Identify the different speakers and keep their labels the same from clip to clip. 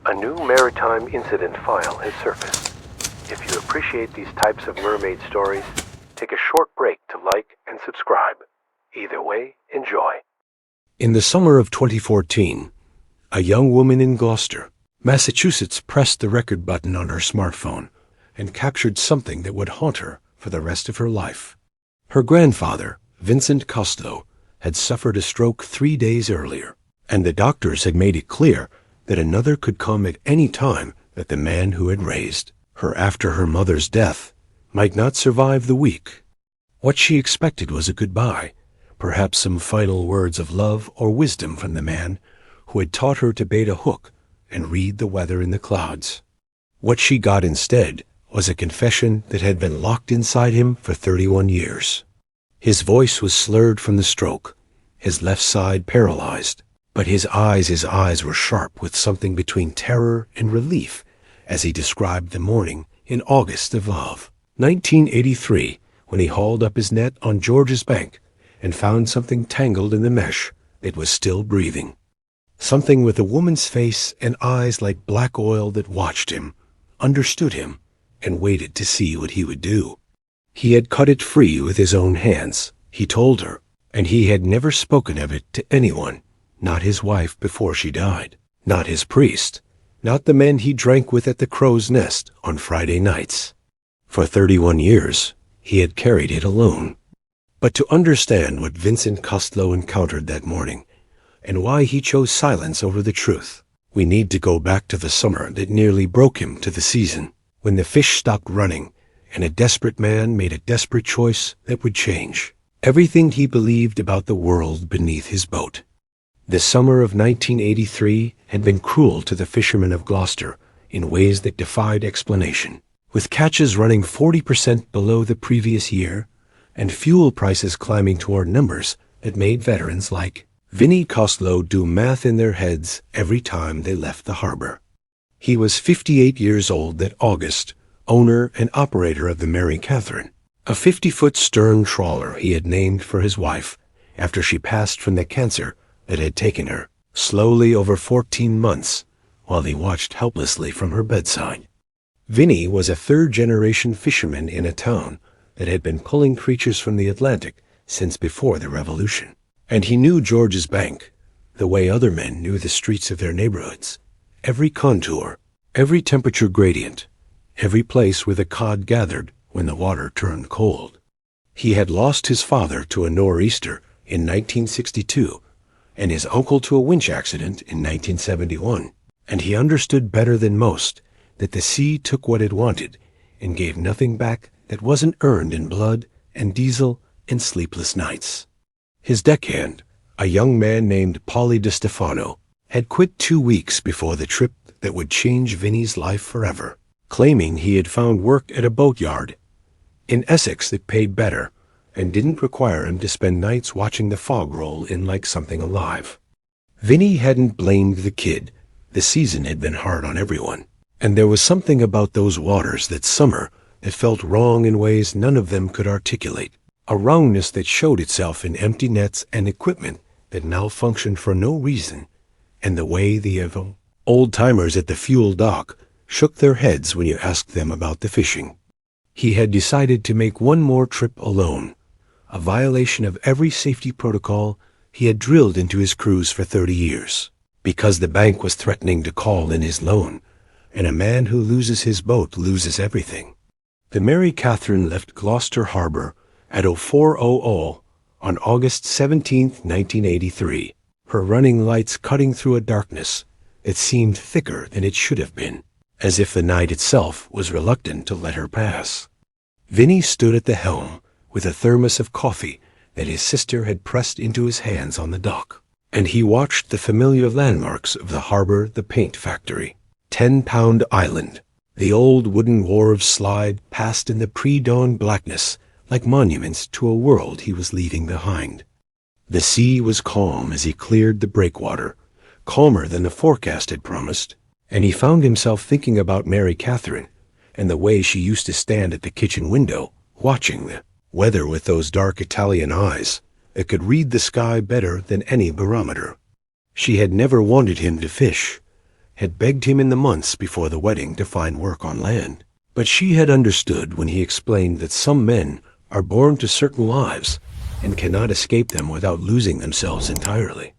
Speaker 1: A new Maritime Incident File has surfaced. If you appreciate these types of mermaid stories, take a short break to like and subscribe. Either way, enjoy.
Speaker 2: In the summer of 2014, a young woman in Gloucester, Massachusetts pressed the record button on her smartphone and captured something that would haunt her for the rest of her life. Her grandfather, Vincent Costello, had suffered a stroke 3 days earlier, and the doctors had made it clear that another could come at any time that the man who had raised her after her mother's death might not survive the week. What she expected was a goodbye, perhaps some final words of love or wisdom from the man who had taught her to bait a hook and read the weather in the clouds. What she got instead was a confession that had been locked inside him for 31 years. His voice was slurred from the stroke, his left side paralyzed, but his eyes were sharp with something between terror and relief as he described the morning in August of 1983 when he hauled up his net on George's Bank and found something tangled in the mesh that was still breathing. Something with a woman's face and eyes like black oil that watched him, understood him, and waited to see what he would do. He had cut it free with his own hands, he told her, and he had never spoken of it to anyone, not his wife before she died, not his priest, not the men he drank with at the Crow's Nest on Friday nights. For 31 years, he had carried it alone. But to understand what Vincent Costello encountered that morning, and why he chose silence over the truth, we need to go back to the summer that nearly broke him to the season, when the fish stopped running and a desperate man made a desperate choice that would change everything he believed about the world beneath his boat. The summer of 1983 had been cruel to the fishermen of Gloucester in ways that defied explanation. With catches running 40% below the previous year and fuel prices climbing toward numbers that made veterans like Vinnie Costello do math in their heads every time they left the harbor. He was 58 years old that August, owner and operator of the Mary Catherine, a 50-foot stern trawler he had named for his wife after she passed from the cancer that had taken her, slowly over 14 months, while he watched helplessly from her bedside. Vinnie was a third-generation fisherman in a town that had been pulling creatures from the Atlantic since before the Revolution, and he knew George's Bank the way other men knew the streets of their neighborhoods, every contour, every temperature gradient, every place where the cod gathered when the water turned cold. He had lost his father to a nor'easter in 1962 and his uncle to a winch accident in 1971, and he understood better than most that the sea took what it wanted and gave nothing back that wasn't earned in blood and diesel and sleepless nights. His deckhand, a young man named Paulie DeStefano, had quit 2 weeks before the trip that would change Vinnie's life forever, claiming he had found work at a boatyard in Essex that paid better and didn't require him to spend nights watching the fog roll in like something alive. Vinnie hadn't blamed the kid. The season had been hard on everyone, and there was something about those waters that summer that felt wrong in ways none of them could articulate, a wrongness that showed itself in empty nets and equipment that now functioned for no reason, and the way the old-timers at the fuel dock shook their heads when you asked them about the fishing. He had decided to make one more trip alone, a violation of every safety protocol he had drilled into his crews for 30 years, because the bank was threatening to call in his loan, and a man who loses his boat loses everything. The Mary Catherine left Gloucester Harbor at 04:00 on August 17, 1983, her running lights cutting through a darkness that seemed thicker than it should have been, as if the night itself was reluctant to let her pass. Vinnie stood at the helm with a thermos of coffee that his sister had pressed into his hands on the dock, and he watched the familiar landmarks of the harbor, the paint factory, 10-Pound Island, the old wooden wharves slide past in the pre-dawn blackness like monuments to a world he was leaving behind. The sea was calm as he cleared the breakwater, calmer than the forecast had promised, and he found himself thinking about Mary Catherine and the way she used to stand at the kitchen window, watching the weather with those dark Italian eyes that could read the sky better than any barometer. She had never wanted him to fish, had begged him in the months before the wedding to find work on land. But she had understood when he explained that some men are born to certain lives and cannot escape them without losing themselves entirely.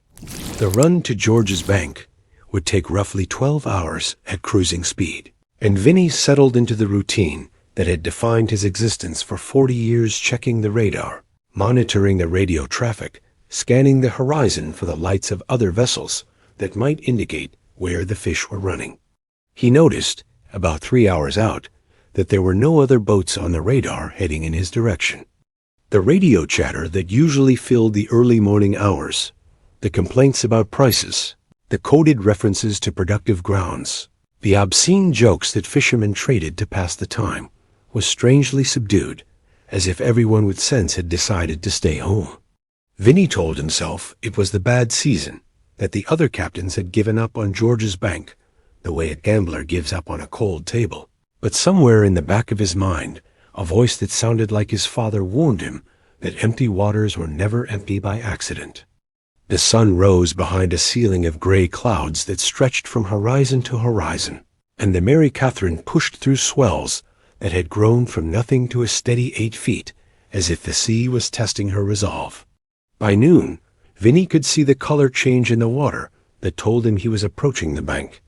Speaker 2: The run to George's bank would take roughly 12 hours at cruising speed, and Vinny settled into the routine that had defined his existence for 40 years, checking the radar, monitoring the radio traffic, scanning the horizon for the lights of other vessels that might indicate where the fish were running. He noticed, about 3 hours out, that there were no other boats on the radar heading in his direction. The radio chatter that usually filled the early morning hours, the complaints about prices, the coded references to productive grounds, the obscene jokes that fishermen traded to pass the time, was strangely subdued, as if everyone with sense had decided to stay home. Vinny told himself it was the bad season, that the other captains had given up on George's bank, the way a gambler gives up on a cold table. But somewhere in the back of his mind, a voice that sounded like his father warned him that empty waters were never empty by accident. The sun rose behind a ceiling of gray clouds that stretched from horizon to horizon, and the Mary Catherine pushed through swells that had grown from nothing to a steady 8 feet, as if the sea was testing her resolve. By noon, Vinny could see the color change in the water that told him he was approaching the bank,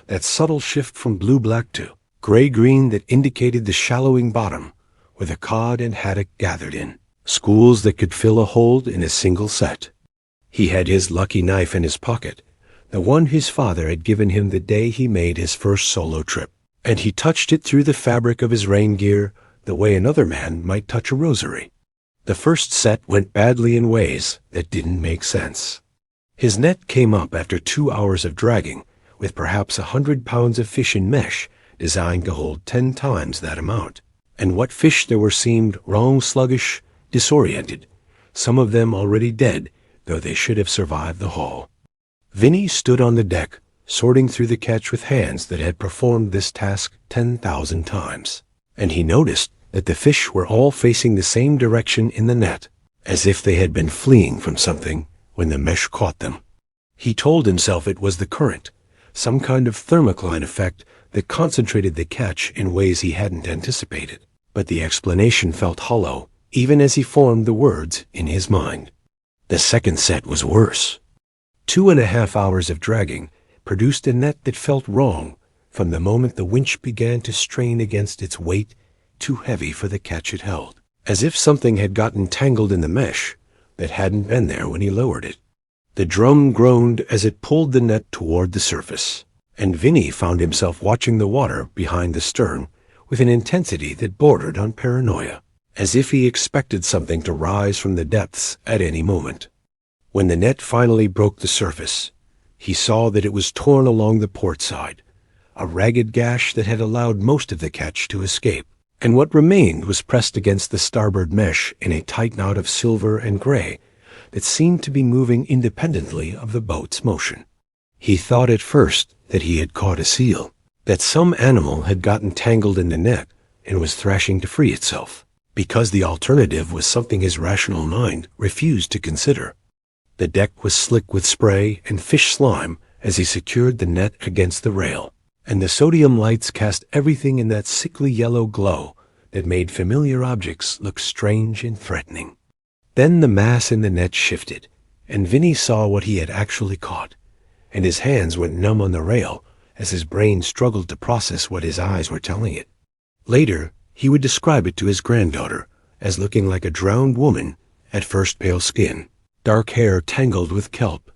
Speaker 2: that subtle shift from blue-black to gray-green that indicated the shallowing bottom where the cod and haddock gathered in, schools that could fill a hold in a single set. He had his lucky knife in his pocket, the one his father had given him the day he made his first solo trip, and he touched it through the fabric of his rain gear the way another man might touch a rosary. The first set went badly in ways that didn't make sense. His net came up after 2 hours of dragging, with perhaps 100 pounds of fish in mesh designed to hold 10 times that amount. And what fish there were seemed wrong, sluggish, disoriented, some of them already dead, though they should have survived the haul. Vinny stood on the deck, sorting through the catch with hands that had performed this task 10,000 times. And he noticed that the fish were all facing the same direction in the net, as if they had been fleeing from something when the mesh caught them. He told himself it was the current, some kind of thermocline effect that concentrated the catch in ways he hadn't anticipated. But the explanation felt hollow, even as he formed the words in his mind. The second set was worse. 2.5 hours of dragging produced a net that felt wrong from the moment the winch began to strain against its weight, too heavy for the catch it held, as if something had gotten tangled in the mesh that hadn't been there when he lowered it. The drum groaned as it pulled the net toward the surface, and Vinny found himself watching the water behind the stern with an intensity that bordered on paranoia, as if he expected something to rise from the depths at any moment. When the net finally broke the surface, he saw that it was torn along the port side, a ragged gash that had allowed most of the catch to escape, and what remained was pressed against the starboard mesh in a tight knot of silver and gray that seemed to be moving independently of the boat's motion. He thought at first that he had caught a seal, that some animal had gotten tangled in the net and was thrashing to free itself, because the alternative was something his rational mind refused to consider. The deck was slick with spray and fish slime as he secured the net against the rail, and the sodium lights cast everything in that sickly yellow glow that made familiar objects look strange and threatening. Then the mass in the net shifted, and Vinny saw what he had actually caught, and his hands went numb on the rail as his brain struggled to process what his eyes were telling it. Later, he would describe it to his granddaughter as looking like a drowned woman, at first pale skin, dark hair tangled with kelp,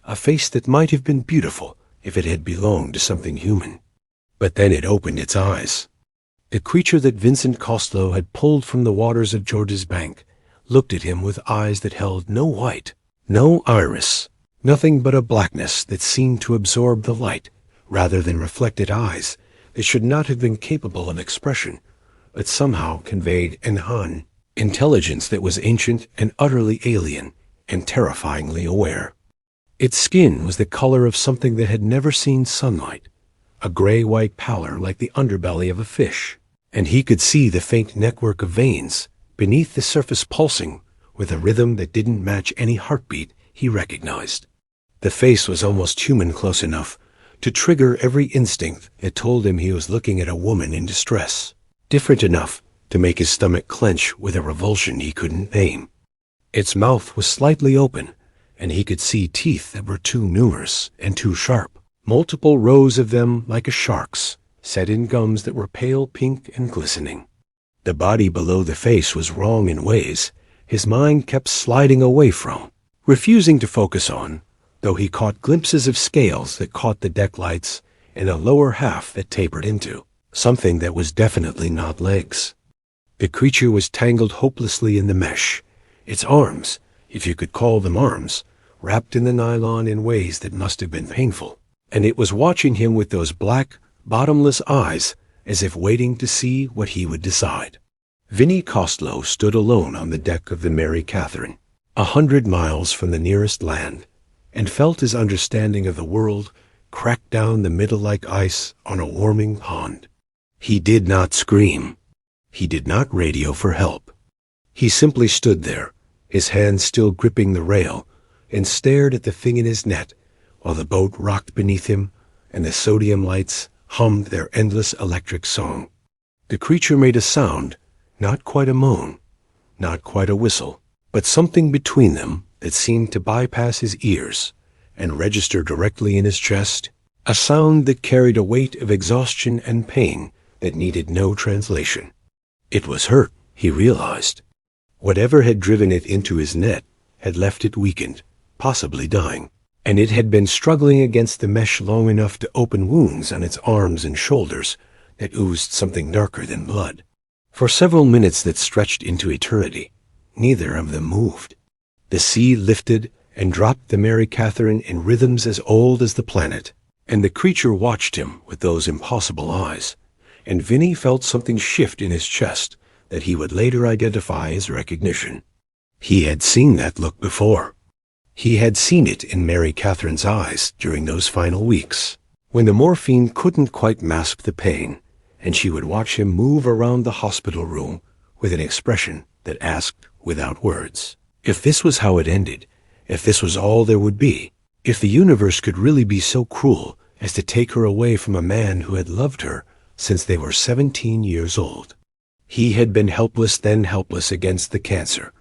Speaker 2: a face that might have been beautiful if it had belonged to something human. But then it opened its eyes. The creature that Vincent Costello had pulled from the waters of George's bank looked at him with eyes that held no white, no iris, nothing but a blackness that seemed to absorb the light rather than reflected eyes that should not have been capable of expression, but somehow conveyed an intelligence that was ancient and utterly alien and terrifyingly aware. Its skin was the color of something that had never seen sunlight, a gray-white pallor like the underbelly of a fish, and he could see the faint network of veins beneath the surface pulsing with a rhythm that didn't match any heartbeat he recognized. The face was almost human close enough to trigger every instinct that told him he was looking at a woman in distress, different enough to make his stomach clench with a revulsion he couldn't name. Its mouth was slightly open, and he could see teeth that were too numerous and too sharp, multiple rows of them like a shark's, set in gums that were pale pink and glistening. The body below the face was wrong in ways his mind kept sliding away from, refusing to focus on, though he caught glimpses of scales that caught the deck lights and a lower half that tapered into something that was definitely not legs. The creature was tangled hopelessly in the mesh, its arms, if you could call them arms, wrapped in the nylon in ways that must have been painful, and it was watching him with those black, bottomless eyes as if waiting to see what he would decide. Vinnie Costello stood alone on the deck of the Mary Catherine, 100 miles from the nearest land, and felt his understanding of the world crack down the middle like ice on a warming pond. He did not scream. He did not radio for help. He simply stood there, his hands still gripping the rail, and stared at the thing in his net while the boat rocked beneath him and the sodium lights hummed their endless electric song. The creature made a sound, not quite a moan, not quite a whistle, but something between them that seemed to bypass his ears and register directly in his chest, a sound that carried a weight of exhaustion and pain that needed no translation. It was hurt, he realized. Whatever had driven it into his net had left it weakened, possibly dying, and it had been struggling against the mesh long enough to open wounds on its arms and shoulders that oozed something darker than blood. For several minutes that stretched into eternity, neither of them moved. The sea lifted and dropped the Mary Catherine in rhythms as old as the planet, and the creature watched him with those impossible eyes, and Vinnie felt something shift in his chest that he would later identify as recognition. He had seen that look before. He had seen it in Mary Catherine's eyes during those final weeks, when the morphine couldn't quite mask the pain, and she would watch him move around the hospital room with an expression that asked without words, if this was how it ended, if this was all there would be, if the universe could really be so cruel as to take her away from a man who had loved her since they were 17 years old. He had been helpless, then helpless against the cancer,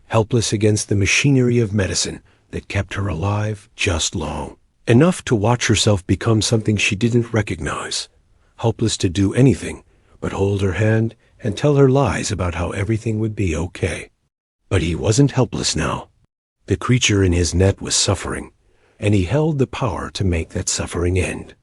Speaker 2: helpless against the machinery of medicine that kept her alive just long, enough to watch herself become something she didn't recognize, helpless to do anything but hold her hand and tell her lies about how everything would be okay. But he wasn't helpless now. The creature in his net was suffering, and he held the power to make that suffering end.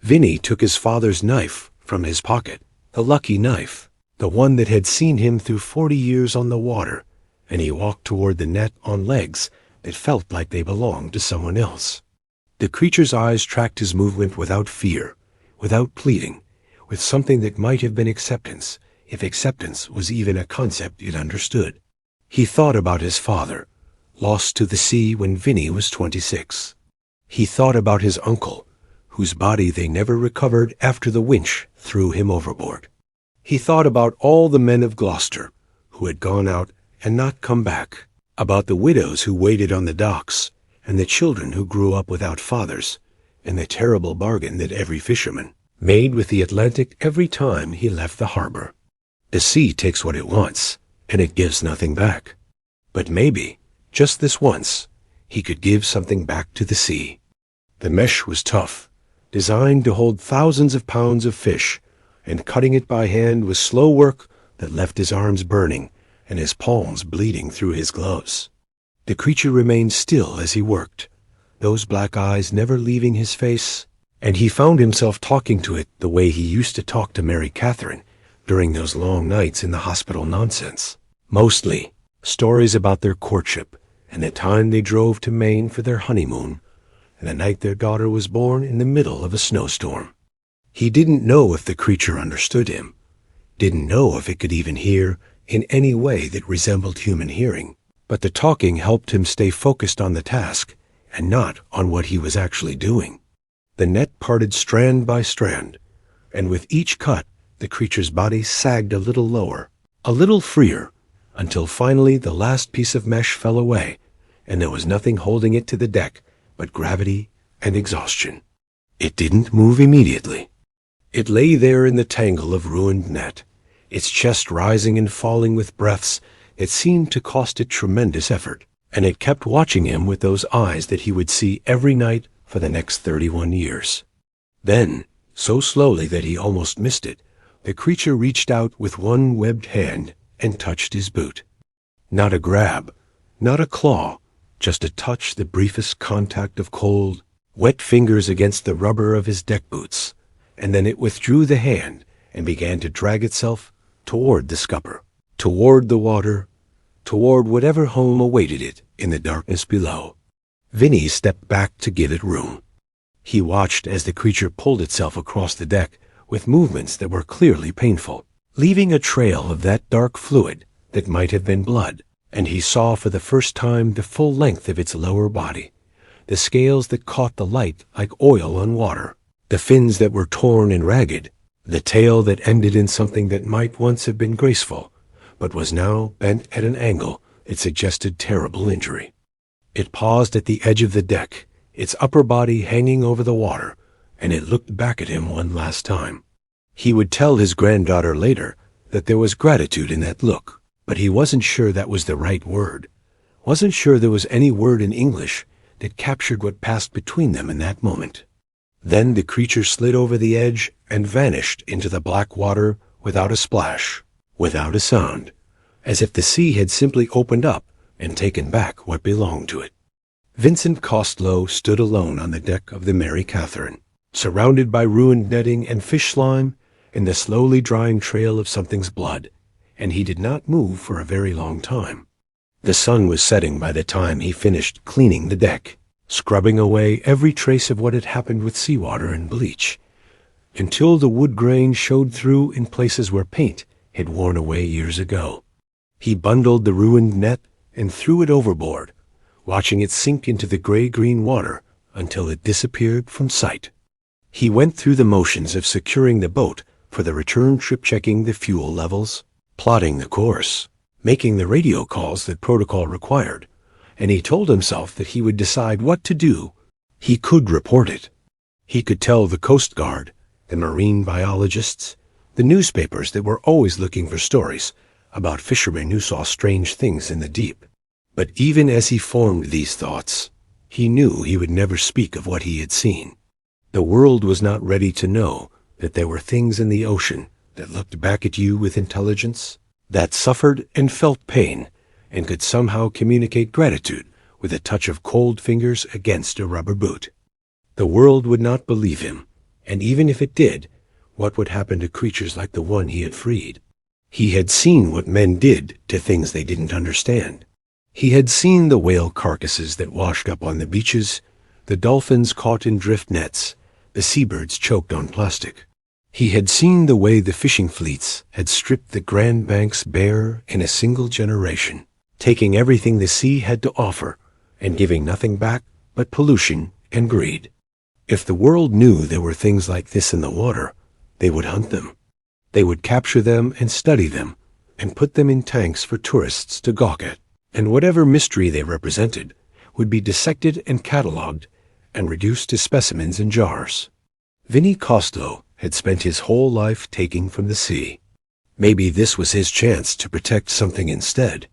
Speaker 2: Vinnie took his father's knife from his pocket, the lucky knife, the one that had seen him through 40 years on the water, and he walked toward the net on legs that felt like they belonged to someone else. The creature's eyes tracked his movement without fear, without pleading, with something that might have been acceptance, if acceptance was even a concept it understood. He thought about his father, lost to the sea when Vinnie was 26. He thought about his uncle, whose body they never recovered after the winch threw him overboard. He thought about all the men of Gloucester who had gone out and not come back, about the widows who waited on the docks, and the children who grew up without fathers, and the terrible bargain that every fisherman made with the Atlantic every time he left the harbor. The sea takes what it wants, and it gives nothing back. But maybe, just this once, he could give something back to the sea. The mesh was tough, designed to hold thousands of pounds of fish, and cutting it by hand was slow work that left his arms burning and his palms bleeding through his gloves. The creature remained still as he worked, those black eyes never leaving his face, and he found himself talking to it the way he used to talk to Mary Catherine during those long nights in the hospital nonsense. Mostly stories about their courtship and the time they drove to Maine for their honeymoon, and the night their daughter was born in the middle of a snowstorm. He didn't know if the creature understood him, didn't know if it could even hear in any way that resembled human hearing, but the talking helped him stay focused on the task and not on what he was actually doing. The net parted strand by strand, and with each cut, the creature's body sagged a little lower, a little freer, until finally the last piece of mesh fell away, and there was nothing holding it to the deck but gravity and exhaustion. It didn't move immediately. It lay there in the tangle of ruined net, its chest rising and falling with breaths that seemed to cost it tremendous effort, and it kept watching him with those eyes that he would see every night for the next 31 years. Then, so slowly that he almost missed it, the creature reached out with one webbed hand and touched his boot. Not a grab, not a claw, just a touch, the briefest contact of cold, wet fingers against the rubber of his deck boots, and then it withdrew the hand and began to drag itself toward the scupper, toward the water, toward whatever home awaited it in the darkness below. Vinny stepped back to give it room. He watched as the creature pulled itself across the deck with movements that were clearly painful, leaving a trail of that dark fluid that might have been blood, and he saw for the first time the full length of its lower body, the scales that caught the light like oil on water, the fins that were torn and ragged, the tail that ended in something that might once have been graceful, but was now bent at an angle that suggested terrible injury. It paused at the edge of the deck, its upper body hanging over the water, and it looked back at him one last time. He would tell his granddaughter later that there was gratitude in that look, but he wasn't sure that was the right word, wasn't sure there was any word in English that captured what passed between them in that moment. Then the creature slid over the edge and vanished into the black water without a splash, without a sound, as if the sea had simply opened up and taken back what belonged to it. Vincent Costello stood alone on the deck of the Mary Catherine, surrounded by ruined netting and fish slime and the slowly drying trail of something's blood, and he did not move for a very long time. The sun was setting by the time he finished cleaning the deck, scrubbing away every trace of what had happened with seawater and bleach, until the wood grain showed through in places where paint had worn away years ago. He bundled the ruined net and threw it overboard, watching it sink into the gray-green water until it disappeared from sight. He went through the motions of securing the boat for the return trip, checking the fuel levels, plotting the course, making the radio calls that protocol required, and he told himself that he would decide what to do. He could report it. He could tell the Coast Guard, the marine biologists, the newspapers that were always looking for stories about fishermen who saw strange things in the deep. But even as he formed these thoughts, he knew he would never speak of what he had seen. The world was not ready to know that there were things in the ocean that looked back at you with intelligence, that suffered and felt pain, and could somehow communicate gratitude with a touch of cold fingers against a rubber boot. The world would not believe him, and even if it did, what would happen to creatures like the one he had freed? He had seen what men did to things they didn't understand. He had seen the whale carcasses that washed up on the beaches, the dolphins caught in drift nets, the seabirds choked on plastic. He had seen the way the fishing fleets had stripped the Grand Banks bare in a single generation, taking everything the sea had to offer and giving nothing back but pollution and greed. If the world knew there were things like this in the water, they would hunt them. They would capture them and study them and put them in tanks for tourists to gawk at, and whatever mystery they represented would be dissected and catalogued and reduced to specimens in jars. Vinny Costello had spent his whole life taking from the sea. Maybe this was his chance to protect something instead.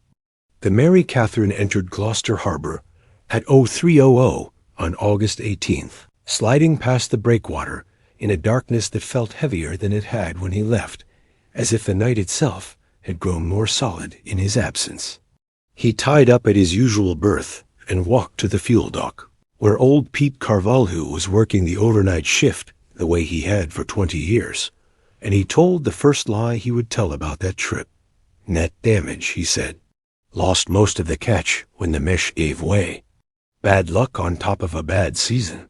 Speaker 2: The Mary Catherine entered Gloucester Harbor at 0300 on August 18th, sliding past the breakwater in a darkness that felt heavier than it had when he left, as if the night itself had grown more solid in his absence. He tied up at his usual berth and walked to the fuel dock, where old Pete Carvalho was working the overnight shift the way he had for 20 years, and he told the first lie he would tell about that trip. Net damage, he said. Lost most of the catch when the mesh gave way. Bad luck on top of a bad season.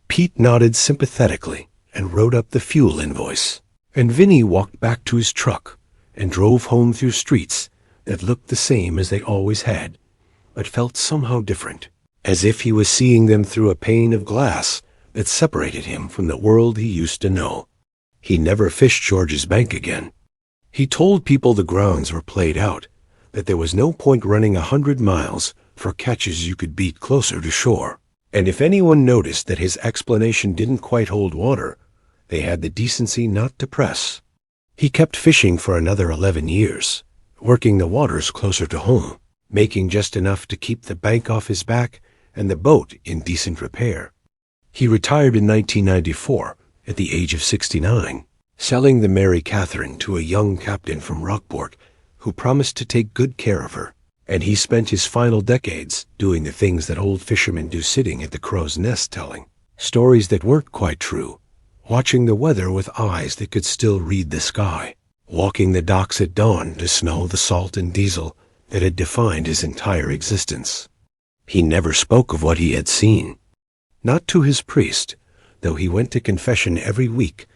Speaker 2: Pete nodded sympathetically and wrote up the fuel invoice, and Vinny walked back to his truck and drove home through streets that looked the same as they always had, but felt somehow different, as if he was seeing them through a pane of glass that separated him from the world he used to know. He never fished George's Bank again. He told people the grounds were played out, that there was no point running 100 miles for catches you could beat closer to shore. And if anyone noticed that his explanation didn't quite hold water, they had the decency not to press. He kept fishing for another 11 years, working the waters closer to home, making just enough to keep the bank off his back and the boat in decent repair. He retired in 1994 at the age of 69, selling the Mary Catherine to a young captain from Rockport who promised to take good care of her. And he spent his final decades doing the things that old fishermen do sitting at the crow's nest telling stories that weren't quite true, watching the weather with eyes that could still read the sky, walking the docks at dawn to smell the salt and diesel that had defined his entire existence. He never spoke of what he had seen. Not to his priest, though he went to confession every week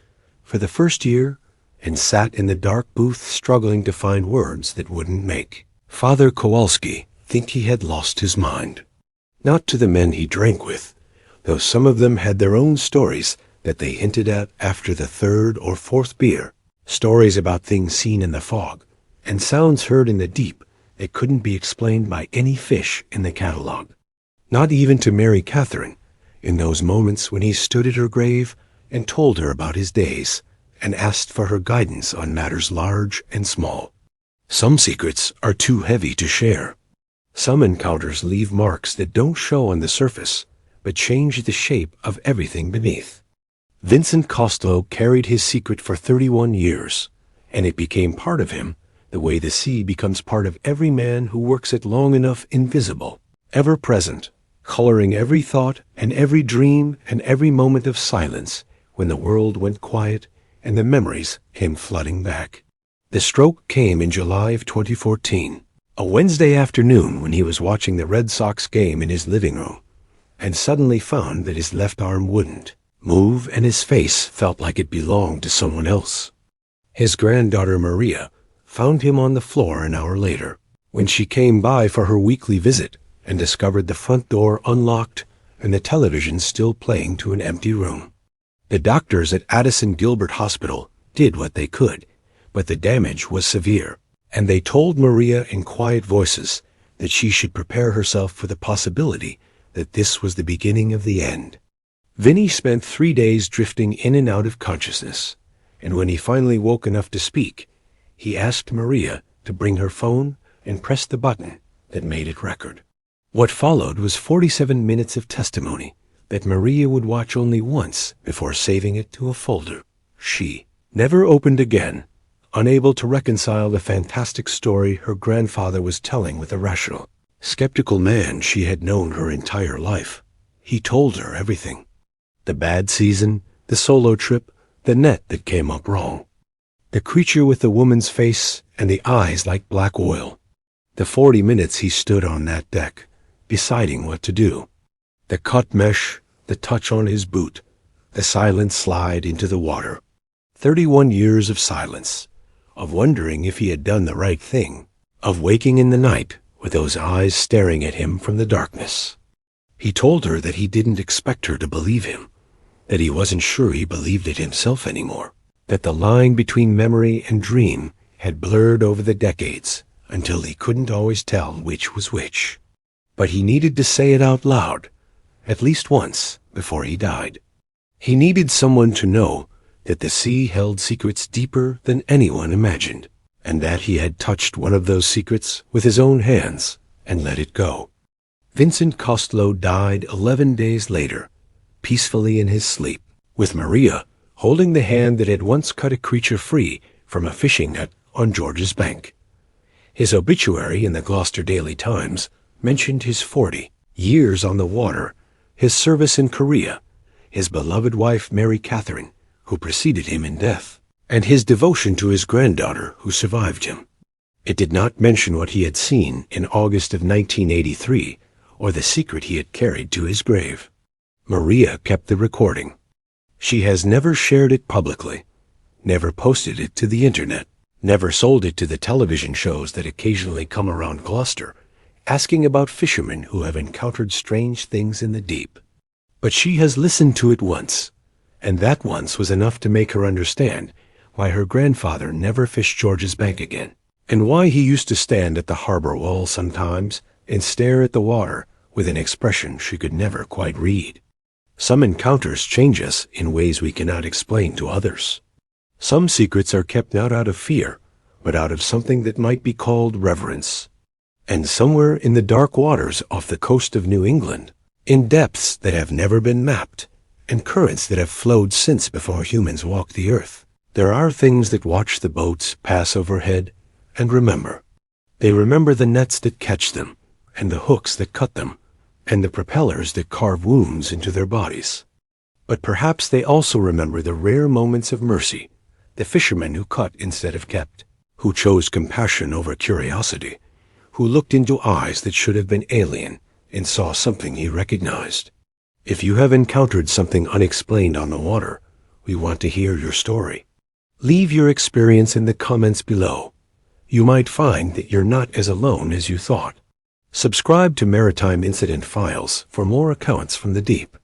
Speaker 2: for the first year and sat in the dark booth struggling to find words that wouldn't make Father Kowalski think he had lost his mind. Not to the men he drank with, though some of them had their own stories that they hinted at after the third or fourth beer, stories about things seen in the fog and sounds heard in the deep that couldn't be explained by any fish in the catalog. Not even to Mary Catherine, in those moments when he stood at her grave and told her about his days and asked for her guidance on matters large and small. Some secrets are too heavy to share. Some encounters leave marks that don't show on the surface, but change the shape of everything beneath. Vincent Costello carried his secret for 31 years, and it became part of him the way the sea becomes part of every man who works it long enough invisible, ever present, coloring every thought and every dream and every moment of silence when the world went quiet and the memories came flooding back. The stroke came in July of 2014, a Wednesday afternoon when he was watching the Red Sox game in his living room, and suddenly found that his left arm wouldn't move and his face felt like it belonged to someone else. His granddaughter Maria found him on the floor an hour later, when she came by for her weekly visit and discovered the front door unlocked and the television still playing to an empty room. The doctors at Addison Gilbert Hospital did what they could, but the damage was severe, and they told Maria in quiet voices that she should prepare herself for the possibility that this was the beginning of the end. Vinny spent 3 days drifting in and out of consciousness, and when he finally woke enough to speak, he asked Maria to bring her phone and press the button that made it record. What followed was 47 minutes of testimony that Maria would watch only once before saving it to a folder. She never opened again, unable to reconcile the fantastic story her grandfather was telling with the rational, skeptical man she had known her entire life. He told her everything. The bad season, the solo trip, the net that came up wrong. The creature with the woman's face and the eyes like black oil. The 40 minutes he stood on that deck, deciding what to do. The cut mesh, the touch on his boot, the silent slide into the water. 31 years of silence, of wondering if he had done the right thing, of waking in the night with those eyes staring at him from the darkness. He told her that he didn't expect her to believe him, that he wasn't sure he believed it himself anymore, that the line between memory and dream had blurred over the decades until he couldn't always tell which was which. But he needed to say it out loud, at least once, before he died. He needed someone to know that the sea held secrets deeper than anyone imagined, and that he had touched one of those secrets with his own hands and let it go. Vincent Costello died 11 days later, peacefully in his sleep, with Maria holding the hand that had once cut a creature free from a fishing net on George's bank. His obituary in the Gloucester Daily Times mentioned his 40 years on the water, his service in Korea, his beloved wife Mary Catherine, who preceded him in death, and his devotion to his granddaughter who survived him. It did not mention what he had seen in August of 1983 or the secret he had carried to his grave. Maria kept the recording. She has never shared it publicly, never posted it to the internet, never sold it to the television shows that occasionally come around Gloucester, asking about fishermen who have encountered strange things in the deep. But she has listened to it once, and that once was enough to make her understand why her grandfather never fished George's bank again, and why he used to stand at the harbor wall sometimes and stare at the water with an expression she could never quite read. Some encounters change us in ways we cannot explain to others. Some secrets are kept not out of fear, but out of something that might be called reverence. And somewhere in the dark waters off the coast of New England, in depths that have never been mapped, and currents that have flowed since before humans walked the earth, there are things that watch the boats pass overhead and remember. They remember the nets that catch them, and the hooks that cut them, and the propellers that carve wounds into their bodies. But perhaps they also remember the rare moments of mercy, the fishermen who cut instead of kept, who chose compassion over curiosity, who looked into eyes that should have been alien and saw something he recognized. If you have encountered something unexplained on the water, we want to hear your story. Leave your experience in the comments below. You might find that you're not as alone as you thought. Subscribe to Maritime Incident Files for more accounts from the deep.